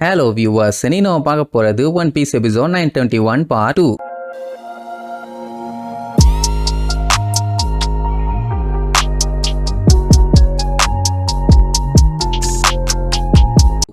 Hello viewers, இனி நம்ம பார்க்க போறது One Piece episode 921 part 2.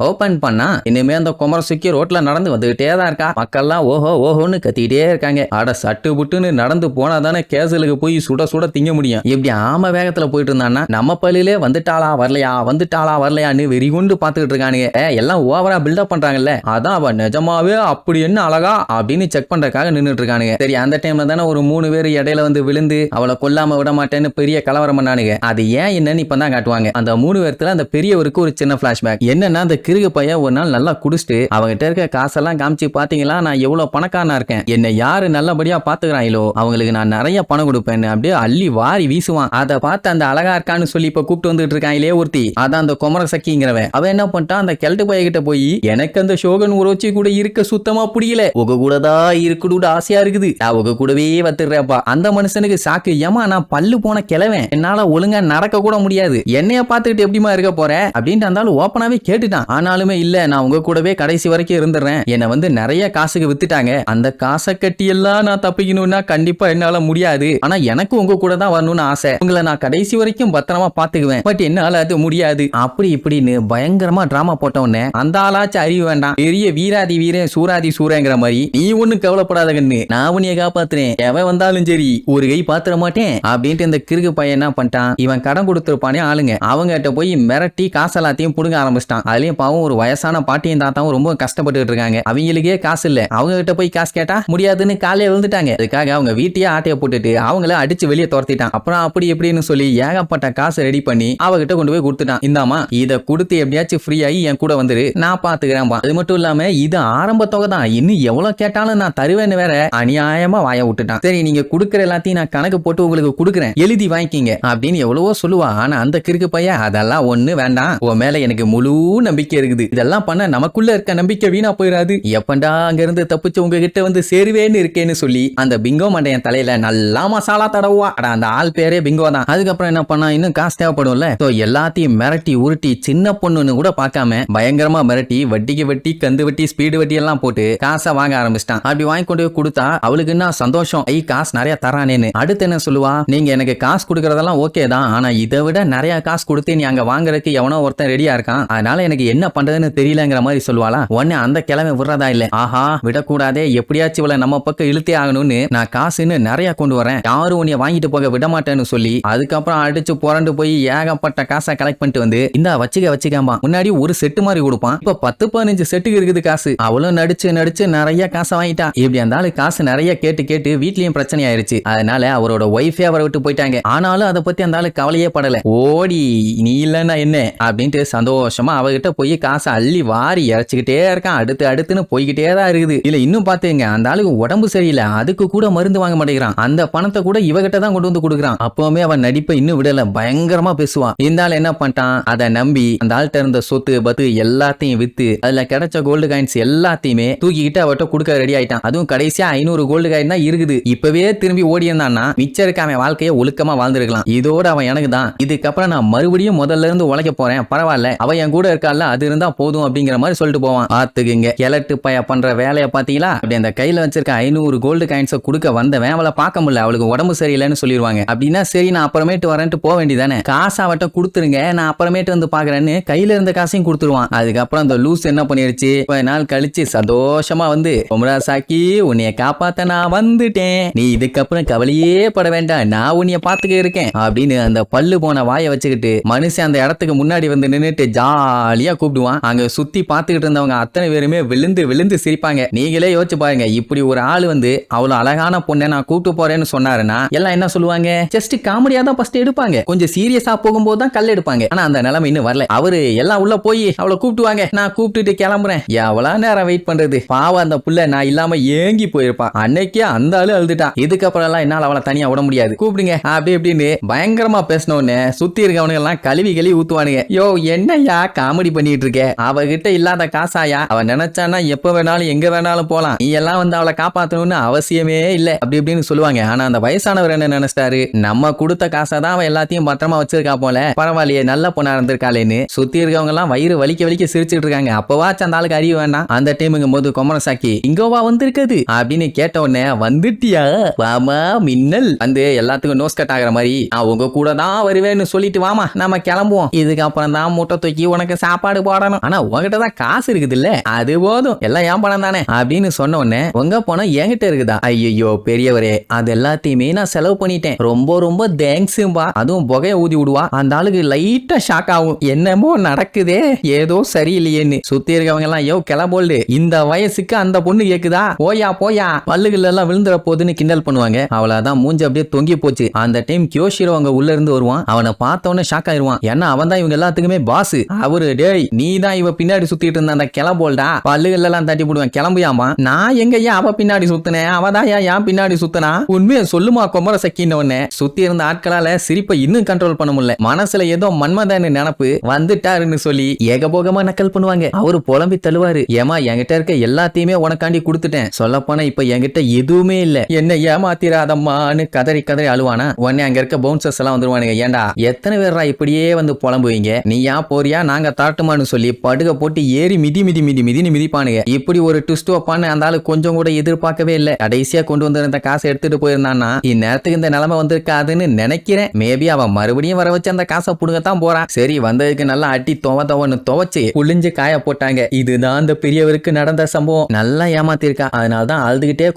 Open பண்ணா இனிமே அந்த குமரசுக்கி ரோட்ல நடந்து வந்துகிட்டே தான் இருக்கா. மக்கள்லாம் ஓஹோ ஓஹோன்னு கத்திட்டே இருக்காங்க. அட சட்டு புட்டுன்னு நடந்து போனா தானே கேசலுக்கு போய் சுட சுட திங்க முடியும். இப்படி ஆம வேகத்துல போயிட்டு இருந்தான்னா நம்ம பள்ளியிலே வந்துட்டாளா வரலையான்னு வெறிகுண்டு பாத்துக்கிட்டு இருக்கானுங்க. எல்லாம் ஓவரா பில்டப் பண்றாங்கல்ல, அதான் அவ நிஜமாவே அப்படி என்ன அழகா அப்படின்னு செக் பண்றதுக்காக நின்றுட்டு இருக்கானுங்க. சரி, அந்த டைம்ல தானே ஒரு 3 பேர் இடையில வந்து விழுந்து அவளை கொல்லாம விட மாட்டேன்னு பெரிய கலவரம் பண்ணானுங்க. அது ஏன் என்னன்னு இப்பதான் காட்டுவாங்க. அந்த 3 பேர்த்துல அந்த பெரியவருக்கு ஒரு சின்ன பிளாஷ்பேக் என்னன்னா, அந்த கிருகு பையன் ஒரு நாள் நல்லா குடிச்சிட்டு அவங்ககிட்ட இருக்க காசெல்லாம் காமிச்சு பாத்தீங்களா, நான் எவ்வளவு பணக்காரனா இருக்கேன், என்னை யாரு நல்லபடியா பாத்துக்கிறாங்களோ அவங்களுக்கு நான் நிறைய பணம் கொடுப்பேன்னு அப்படியே அள்ளி வாரி வீசுவான். அதை பார்த்து அந்த அழகா இருக்கான்னு சொல்லி இப்ப கூப்பிட்டு வந்துட்டு இருக்காங்களே ஒருத்தி, அதான் அந்த குமரசக்கிங்கிறவன். அவன் என்ன பண்ணிட்டான், அந்த கிழட்டு பைய கிட்ட போய் எனக்கு அந்த ஷோகன் உரோச்சி கூட இருக்க சுத்தமா பிடிக்கல, உங்க கூட தான் இருக்கணும் ஆசையா இருக்குது, நான் உங்க கூடவே வந்துடுறேன்ப்பா. அந்த மனுஷனுக்கு சாக்கு, ஏமா நான் பல்லு போன கிழவன், என்னால ஒழுங்கா நடக்க கூட முடியாது, என்னைய பார்த்துக்கிட்டு எப்படிமா இருக்க போற அப்படின்னு இருந்தாலும் ஓப்பனாவே கேட்டுட்டான். ஆனாலுமே இல்ல, நான் உங்க கூடவே கடைசி வரைக்கும் இருந்துடுறேன், என்னை வந்து நிறைய காசுக்கு வித்துட்டாங்க, அந்த காசை கட்டி எல்லாம் நான் தப்பிக்கணும்னா கண்டிப்பா என்னால முடியாது, ஆனா எனக்கு உங்க கூட தான் வரணும்னு ஆசை, உங்களை நான் கடைசி வரைக்கும் பத்திரமா பாத்துக்குவேன், பட் என்னால அது முடியாது அப்படி இப்படின்னு பயங்கரமா டிராமா போட்டவனே அந்த ஆளாச்சும் அறிவு வேண்டாம், பெரிய வீராதி வீரன் சூராதி சூரங்கிற மாதிரி நீ ஒண்ணு கவலைப்படாத கண்ணு, நான் உன்னைய காப்பாத்துறேன், எவன் வந்தாலும் சரி ஒரு கை பாத்துற மாட்டேன் அப்படின்ட்டு இந்த கிறுக்கு பையன் என்ன பண்ணிட்டான், இவன் கடன் கொடுத்துருப்பானே ஆளுங்க அவங்க கிட்ட போய் மிரட்டி காசு எல்லாத்தையும் புடுங்க ஆரம்பிச்சிட்டான். அதுலயும் பாவம் ஒரு வயசான பாட்டியும் தாத்தாவும் ரொம்ப கஷ்டப்பட்டு இருக்காங்க. அவங்களுக்கே காசு இல்ல, அவங்க கிட்ட போய் காசு கேட்டா முடியாதுன்னு காலையில விழுந்துட்டாங்க. அதுக்காக அவங்க வீட்டையே ஆட்டைய போட்டுட்டு அவங்கள அடிச்சு வெளியே துரத்திட்டான். அப்புறம் அப்படி எப்படின்னு சொல்லி ஏகப்பட்ட காசு ரெடி பண்ணி அவகிட்ட கொண்டு போய் கொடுத்துட்டான். இந்தாமா இதை கொடுத்து எப்படியாச்சும் ஃப்ரீ ஆகி என் கூட வந்துரு, நான் பாத்துக்கிறேன். அது மட்டும் இல்லாம இது ஆரம்ப தொகை தான், இன்னும் எவ்வளவு கேட்டாலும் நான் தருவேன்னு வேற அநியாயமா வாய விட்டுட்டான். சரி, நீங்க கொடுக்கற எல்லாத்தையும் நான் கணக்கு போட்டு உங்களுக்கு கொடுக்குறேன், எழுதி வாங்கிக்கிங்க அப்படின்னு எவ்வளவோ சொல்லுவா. ஆனா அந்த கிறுக்கு பையன் அதெல்லாம் ஒண்ணு வேண்டாம், உன் மேல எனக்கு முழு நம்பிக்கை இருக்குது, இதெல்லாம் பண்ண நமக்குள்ள இருக்க நம்பிக்கை வீணா போயிடாது, எப்பண்டா அங்க இருந்து தப்பிச்சு உங்ககிட்ட வந்து சேருவேன்னு இருக்கேன்னு சொல்லி அந்த பிங்கோ மண்டையன் தலையில நல்லா மசாலா தடவா. அந்த ஆள் பேரே பிங்கோ தான். அதுக்கப்புறம் என்ன பண்ணா, இன்னும் காசு தேவைப்படும்ல, எல்லாத்தையும் மிரட்டி உருட்டி சின்ன பொண்ணுன்னு கூட பார்க்காம பயங்கரமா மிரட்டி வட்டிக்கு வட்டி கந்து வட்டி ஸ்பீடு வட்டி எல்லாம் போட்டு காசை வாங்க ஆரம்பிச்சிட்டான். அப்படி வாங்கி கொண்டு போய் கொடுத்தா அவளுக்கு என்ன சந்தோஷம், காசு நிறைய தரானேன்னு. அடுத்து என்ன சொல்லுவா, நீங்க எனக்கு காசு கொடுக்கறதெல்லாம் ஓகே தான், ஆனா இதை விட நிறைய காசு கொடுத்து நீ அங்க வாங்குறதுக்கு எவனோ ஒருத்தன் ரெடியா இருக்கான், அதனால எனக்கு என்ன பண்றதுன்னு தெரியலங்கிற மாதிரி சொல்லுவாளா. உடனே அந்த கிழமை விடுறதா இல்ல, ஆஹா விடக்கூடாதே, எப்படியாச்சும் இவளை நம்ம பக்கம் இழுத்தே ஆகணும்னு நான் காசுன்னு நிறைய கொண்டு வரேன், யாரும் உன்னைய வாங்கிட்டு போக விட மாட்டேன்னு சொல்லி அதுக்கப்புறம் அடிச்சு புரண்டு போய் ஏகப்பட்ட காசை கலெக்ட் பண்ணிட்டு வந்து இந்த வச்சுக்காமா முன்னாடி ஒரு செட்டு மாதிரி கொடுப்பான், இப்ப 10-15 செட்டுக்கு இருக்குது காசு. அவளும் நடிச்சு நிறைய காசை வாங்கிட்டா. இப்படி இருந்தாலும் காசு நிறைய கேட்டு வீட்லயும் பிரச்சனை ஆயிருச்சு. அதனால அவரோட ஒய்ஃபே அவரை விட்டு போயிட்டாங்க. ஆனாலும் அதை பத்தி அந்த ஆளு கவலையே படல. ஓடி நீ இல்லன்னா என்ன அப்படின்ட்டு சந்தோஷமா அவகிட்ட போய் காசை அள்ளி வாரி இறைச்சிக்கிட்டே இருக்கான். அடுத்துன்னு போய்கிட்டே தான் இருக்குது. இல்ல இன்னும் பாத்துங்க, அந்த ஆளுக்கு உடம்பு சரியில்லை, அதுக்கு கூட மருந்து வாங்க மாட்டேங்கிறான், அந்த பணத்தை கூட இவகிட்ட தான் கொண்டு வந்து கொடுக்குறான். அப்பவுமே அவன் நடிப்பை இன்னும் விடல, பயங்கரமா பேசுவான். இந்த ஆள் என்ன பண்ணிட்டான், அதை நம்பி அந்த ஆள்கிட்ட இருந்த சொத்து பத்து எல்லாத்தையும் வித்து அதுல கிடைச்ச கோல்டு காயின்ஸ் எல்லாத்தையுமே தூக்கிக்கிட்டு அவட்ட கொடுக்க ரெடி ஆயிட்டான். அதுவும் கடைசியா 500 கோல்டு காயின் தான் இருக்குது. இப்பவே திரும்பி ஓடி இருந்தான்னா மிச்சம் இருக்க அவன் வாழ்க்கையை ஒழுக்கமா வாழ்ந்துருக்கலாம். இதோட அவன் எனக்கு தான், இதுக்கப்புறம் நான் மறுபடியும் முதல்ல இருந்து உழைக்க போறேன், பரவாயில்ல அவ என் கூட இருக்கால, அது இருந்தா போதும் அப்படிங்கிற மாதிரி சொல்லிட்டு போவான். ஆத்துக்குங்க கிழட்டு பைய பண்ற வேலையை பாத்தீங்களா. அப்படி அந்த கையில வச்சிருக்க 500 கோல்டு காயின்ஸை கொடுக்க வந்தவன் அவளை பார்க்க முடியல, அவளுக்கு உடம்பு சரியில்லைன்னு சொல்லிடுவாங்க. அப்படின்னா சரி நான் அப்புறமேட்டு வரேன்ட்டு போக வேண்டியதானே, காசு அவட்ட கொடுத்துருங்க நான் அப்புறமேட்டு வந்து பாக்குறேன்னு கையில இருந்த காசையும் கொடுத்துருவான். அதுக்கப்புறம் அந்த லூஸ் என்ன பண்ணிருச்சு, கொஞ்ச நாள் கழிச்சு சந்தோஷமா வந்து குமரசாக்கி உன்னைய காப்பாத்த நான் வந்துட்டேன், நீ இதுக்கப்புறம் கவலையே பட வேண்டாம், நான் உன்னைய பாத்துக்க இருக்கேன் அப்படின்னு அந்த பல்லு போன வாயை வச்சுக்கிட்டு மனுஷன் அந்த இடத்துக்கு முன்னாடி வந்து நின்னுட்டு ஜாலியா கூப்பிடுவான். அங்க சுத்தி பாத்துக்கிட்டு இருந்தவங்க அத்தனை பேருமே விழுந்து சிரிப்பாங்க. நீங்களே யோசிச்சு பாருங்க, இப்படி ஒரு ஆள் வந்து அவ்வளவு அழகான பொண்ணை நான் கூப்பிட்டு போறேன்னு சொன்னாருன்னா எல்லாம் என்ன சொல்லுவாங்க, ஜஸ்ட் காமெடியா தான் ஃபர்ஸ்ட் எடுப்பாங்க, கொஞ்சம் சீரியஸா போகும்போது தான் கல் எடுப்பாங்க. ஆனா அந்த நிலைமை இன்னும் வரல. அவரு எல்லாம் உள்ள போய் அவளை கூப்பிட்டுவாங்க, நான் கூப்பிட்டுட்டு கிளம்புறேன், எவ்வளவு நேரம் வெயிட் பண்றது, பாவம் அந்த புள்ள நான் இல்லாம ஏங்கி போயிருப்பா, அன்னைக்கே அந்த ஆளு அழுதுட்டா, இதுக்கப்புறம் எல்லாம் என்னால அவளை தனியா விட முடியாது, கூப்பிடுங்க அப்படி இப்படின்னு பயங்கரமா பேசினோன்னு சுத்தி இருக்கவனுங்க எல்லாம் கழுவி ஊத்துவானுங்க. யோ என்னையா காமெடி பண்ணிட்டு பண்ணிட்டு இருக்க? அவகிட்ட இல்லாத காசாயா? அவ நினைச்சானா எப்ப வேணாலும் எங்க வேணாலும் போலாம். நீ எல்லாம் வந்து அவளை காப்பாத்தணும்னு அவசியமே இல்ல அப்படி இப்படின்னு சொல்லுவாங்க. ஆனா அந்த வயசானவர் என்ன நினைச்சிட்டாரு, நம்ம கொடுத்த காசை தான் அவன் எல்லாத்தையும் பத்திரமா வச்சிருக்கா போல, பரவாயில்லையே நல்ல பொண்ணா இருந்திருக்காளேன்னு சுத்தி இருக்கவங்க எல்லாம் வயிறு வலிக்க வலிக்க சிரிச்சுட்டு இருக்காங்க. அப்பவாச்சும் அந்த ஆளுக்கு அறிவு வேண்டாம். அந்த டைமுங்கும் போது குமரசாக்கி இங்கோவா வந்திருக்குது அப்படின்னு கேட்ட உடனே, வந்துட்டியா வாமா மின்னல் வந்து எல்லாத்துக்கும் நோஸ் கட் ஆகிற மாதிரி, உங்க கூட தான் வருவேன்னு சொல்லிட்டு வாமா நம்ம கிளம்புவோம். இதுக்கப்புறம் தான் மூட்டை தூக்கி உனக்கு சாப்பாடு போடணும். ஆனா உங்ககிட்ட தான் காசு இருக்குது இல்ல, அது போதும், எல்லாம் ஏன் பணம் தானே அப்படின்னு சொன்ன உடனே, உங்க பணம் என்கிட்ட இருக்குதா? ஐயோ பெரியவரே, அது எல்லாத்தையுமே நான் செலவு பண்ணிட்டேன், ரொம்ப ரொம்ப தேங்க்ஸும்பா. அதுவும் புகைய ஊதி விடுவா. அந்த ஆளுக்கு லைட்டா ஷாக் ஆகும், என்னமோ நடக்குதே ஏதோ சரியில்லையேன்னு. சுத்தி இருக்கவங்க எல்லாம் யோ கிளம்போல்டு, இந்த வயசுக்கு அந்த பொண்ணு கேக்குதா, போயா போயா பல்லுகள் எல்லாம் விழுந்துற போதுன்னு கிண்டல் பண்ணுவாங்க. அவ்வளவுதான், மூஞ்சி அப்படியே தொங்கி போச்சு. அந்த டைம் கியோஷிரோ அவங்க உள்ள இருந்து வருவான். அவனை பார்த்தவொடனே ஷாக் ஆயிருவான். ஏன்னா அவன் தான் இவங்க எல்லாத்துக்குமே பாஸ். அவரு டேய் நீ தான் இவ பின்னாடி சுத்திட்டு இருந்த அந்த கிளம்போல்டா, பல்லுகள் எல்லாம் தட்டி போடுவேன், கிளம்பியாமா. நான் எங்க ஏன் அவ பின்னாடி சுத்தினேன், அவதான் ஏன் பின்னாடி சுத்தினா, உண்மையை சொல்லுமா குமரசக்கின்னு. சுத்தி இருந்த ஆட்களால சிரிப்பை இன்னும் கண்ட்ரோல் பண்ண முடியல. மனசுல ஏதோ மன்மதன்னு நினப்பு வந்துட்டாருன்னு சொல்லி ஏகபோகமா நக்கல் பண்ணுவாங்க. அவரு புலம்பி தள்ளுவாரு, ஏமா என்கிட்ட இருக்க எல்லாத்தையுமே உனக்காண்டி கொடுத்துட்டேன், சொல்லப்போனா இப்ப என்கிட்ட எதுவுமே இல்ல, என்ன ஏமாத்திராதம்மான்னு கதறி கதறி அழுவானா. உடனே அங்க இருக்க பவுன்சர்ஸ் எல்லாம் வந்துருவானுங்க, ஏண்டா எத்தனை பேரா இப்படியே வந்து புலம்புவீங்க, நீயா போறியா நாங்க தாட்டுமான்னு சொல்லி படுக போட்டு ஏறி மிதி மிதி மிதி மிதின்னு மிதிப்பானுங்க. இப்படி ஒரு ட்விஸ்ட் வைப்பான்னு அந்த ஆளு கொஞ்சம் கூட எதிர்பார்க்கவே இல்லை. கடைசியா கொண்டு வந்திருந்த காசை எடுத்துட்டு போயிருந்தான்னா இந்நேரத்துக்கு இந்த நிலைமை வந்திருக்காதுன்னு நினைக்கிறேன். மேபி அவன் மறுபடியும் வர வச்சு அந்த காசை புடுங்கத்தான் போறான். சரி வந்ததுக்கு நல்லா அட்டி துவன்னு துவச்சு புளிஞ்சு காய போட்டாங்க. இதுதான் அந்த பெரியவருக்கு நடந்த சம்பவம். நல்லா ஏமாத்திருக்கா. அதனாலதான் அழுதுகிட்டே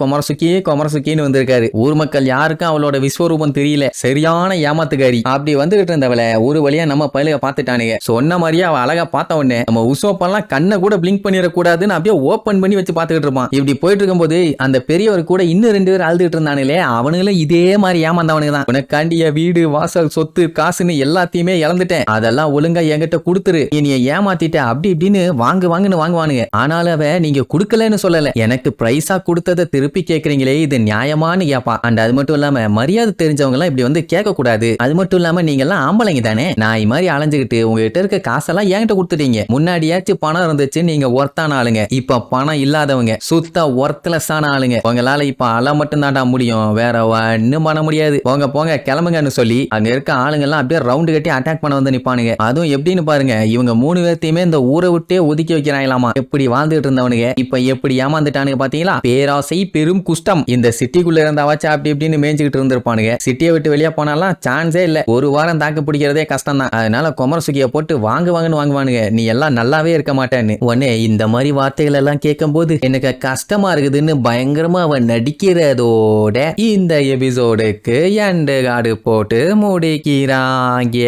குமரசுக்கின்னு வந்திருக்காரு. ஊர் மக்கள் யாருக்கும் அவளோட விஸ்வரூபம் தெரியல, சரியான ஏமாத்துக்காரி. அப்படி வந்துகிட்டு இருந்தவளை ஒரு வழியா நம்ம பயிலுக பாத்துட்டானுங்க. சொன்ன மாதிரியே அவ அழகா பார்த்த உடனே நம்ம உசோப்பெல்லாம் கண்ணை கூட பிளிங்க் பண்ணிடக்கூடாதுன்னு அப்படியே ஓபன் பண்ணி வச்சு பாத்துக்கிட்டு இருப்பான். இப்படி போயிட்டு இருக்கும்போது அந்த பெரியவர் கூட இன்னும் 2 பேர் அழுதுகிட்டு இருந்தானுங்களே, அவனுங்களும் இதே மாதிரி ஏமாந்தவனுங்க தான். உனக்காண்டிய வீடு வாசல் சொத்து காசுன்னு எல்லாத்தையுமே இழந்துட்டேன், அதெல்லாம் ஒழுங்கா என்கிட்ட கொடுத்துரு, நீ ஏமாத்திட்ட அப்படி இப்படின்னு வாங்குன்னு வாங்குவானுங்க. ஆனாலும் அவ நீங்க கொடுக்கலன்னு சொல்லல, எனக்கு பிரைஸா கொடுத்ததை திருப்பி கேக்குறீங்களே இது நியாயமானு கேட்பான். அண்ட் அது மட்டும் இல்லாம மரியாதை தெரிஞ்சவங்க எல்லாம் இப்படி வந்து கேட்க கூடாது. அது மட்டும் இல்லாம நீங்க எல்லாம் ஆம்பளைங்க தானே, நான் மாதிரி அலைஞ்சுக்கிட்டு உங்ககிட்ட இருக்க காசெல்லாம் என்கிட்ட கொடுத்துட்டீங்க. முன்னாடியாச்சும் பணம் இருந்துச்சு, நீங்க ஒர்த்தான ஆளுங்க. இப்ப பணம் இல்லாதவங்க, சுத்த ஒர்த்லெஸ்ஸான ஆளுங்க. உங்களால இப்ப அலை மட்டும் தாண்டா முடியும், வேற ஒன்னும் பண்ண முடியாது. போங்க கிளம்புங்கன்னு சொல்லி அங்க இருக்க ஆளுங்க எல்லாம் அப்படியே ரவுண்டு கட்டி அட்டாக் பண்ண வந்து நிப்பானுங்க. அதுவும் எப்படின்னு பாருங்க, இவங்க 3 பேர்த்தையுமே இந்த ஊரை விட்டே ஒதுக்கி வைக்கிறாங்களாமா. எப்படி வாழ்ந்துட்டு இருந்தவனுங்க இப்ப எப்படி ஏமாந்துட்டானுங்க பாத்தீங்களா. பேராசை பெரும் குஷ்டம். இந்த சிட்டிக்குள்ள இருந்தாவாச்சா அப்படி இப்படின்னு மேய்ஞ்சுக்கிட்டு இருந்திருப்பானுங்க. சிட்டியை விட்டு வெளியே போனாலாம் சான்ஸே இல்ல. ஒரு வாரம் தாக்கு பிடிக்கிறதே கஷ்டம் தான். அதனால குமரசுகிய போட்டு வாங்குவாங்கன்னு வாங்குவானுங்க, நீ எல்லாம் நல்லாவே இருக்க மாட்டேன்னு. உடனே இந்த மாதிரி வார்த்தைகள் எல்லாம் கேட்கும் போது எனக்கு கஷ்டமா இருக்குதுன்னு பயங்கரமா அவன் நடிக்கிறதோட இந்த எபிசோடுக்கு எண்டு கார்டு போட்டு முடிக்கிறாங்க.